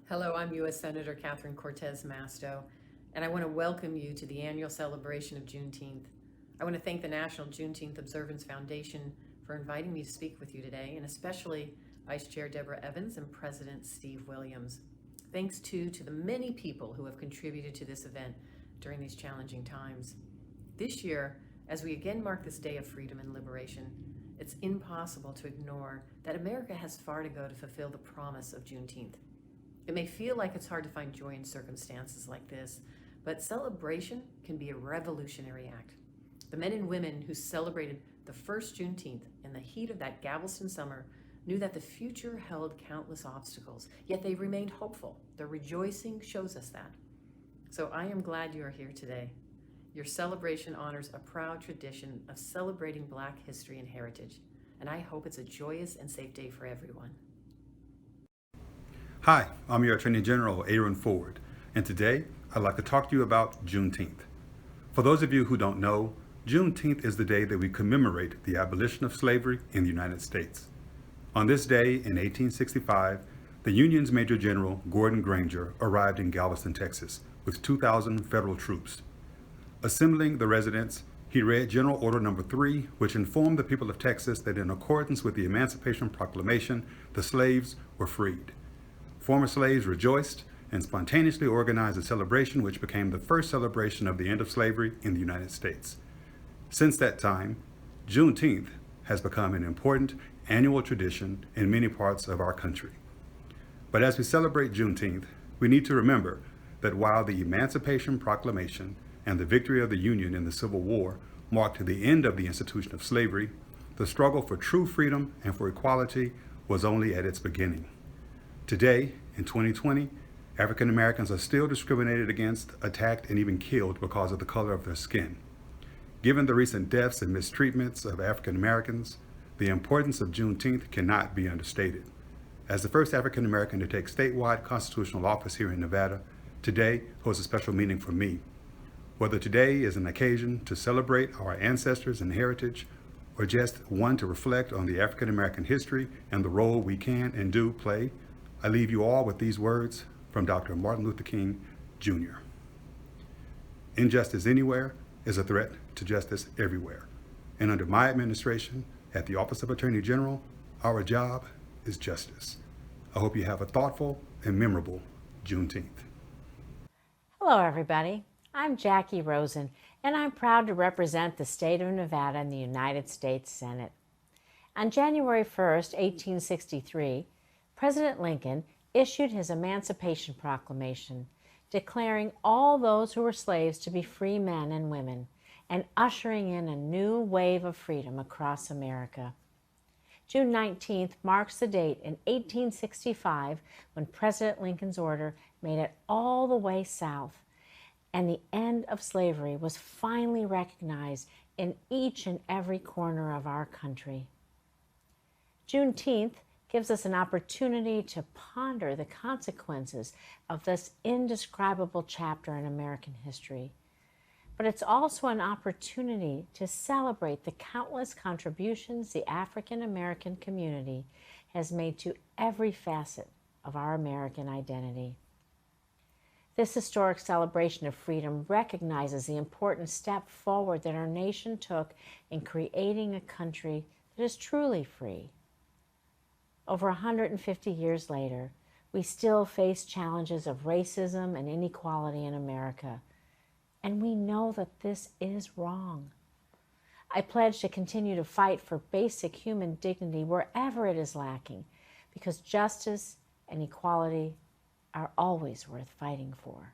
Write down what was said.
Hello, I'm U.S. Senator CortezMasto, and I want to welcome you to the annual celebration of Juneteenth. I want to thank the National Juneteenth Observance Foundation for inviting me to speak with you today, and especially Vice Chair Deborah Evans and President Steve Williams. Thanks too to the many people who have contributed to this event during these challenging times. This year, as we again mark this day of freedom and liberation, it's impossible to ignore that America has far to go to fulfill the promise of Juneteenth. It may feel like it's hard to find joy in circumstances like this, but celebration can be a revolutionary act. The men and women who celebrated the first Juneteenth in the heat of that Galveston summer knew that the future held countless obstacles, yet they remained hopeful. Their rejoicing shows us that. So I am glad you are here today. Your celebration honors a proud tradition of celebrating Black history and heritage, and I hope it's a joyous and safe day for everyone. Hi, I'm your Attorney General, Aaron Ford, and today I'd like to talk to you about Juneteenth. For those of you who don't know, Juneteenth is the day that we commemorate the abolition of slavery in the United States. On this day in 1865, the Union's Major General Gordon Granger arrived in Galveston, Texas, with 2,000 federal troops. Assembling the residents, he read General Order Number 3, which informed the people of Texas that in accordance with the Emancipation Proclamation, the slaves were freed. Former slaves rejoiced and spontaneously organized a celebration which became the first celebration of the end of slavery in the United States. Since that time, Juneteenth has become an important annual tradition in many parts of our country. But as we celebrate Juneteenth, we need to remember that while the Emancipation Proclamation and the victory of the Union in the Civil War marked the end of the institution of slavery, the struggle for true freedom and for equality was only at its beginning. Today, in 2020, African Americans are still discriminated against, attacked, and even killed because of the color of their skin. Given the recent deaths and mistreatments of African Americans, the importance of Juneteenth cannot be understated. As the first African American to take statewide constitutional office here in Nevada, today holds a special meaning for me. Whether today is an occasion to celebrate our ancestors and heritage, or just one to reflect on the African American history and the role we can and do play, I leave you all with these words from Dr. Martin Luther King, Jr. Injustice anywhere is a threat to justice everywhere. And under my administration, at the Office of Attorney General, our job is justice. I hope you have a thoughtful and memorable Juneteenth. Hello, everybody. I'm Jacky Rosen, and I'm proud to represent the state of Nevada in the United States Senate. On January 1st, 1863, President Lincoln issued his Emancipation Proclamation, declaring all those who were slaves to be free men and women, and ushering in a new wave of freedom across America. June 19th marks the date in 1865 when President Lincoln's order made it all the way south, and the end of slavery was finally recognized in each and every corner of our country. Juneteenth gives us an opportunity to ponder the consequences of this indescribable chapter in American history. But it's also an opportunity to celebrate the countless contributions the African American community has made to every facet of our American identity. This historic celebration of freedom recognizes the important step forward that our nation took in creating a country that is truly free. Over 150 years later, we still face challenges of racism and inequality in America, and we know that this is wrong. I pledge to continue to fight for basic human dignity wherever it is lacking, because justice and equality are always worth fighting for.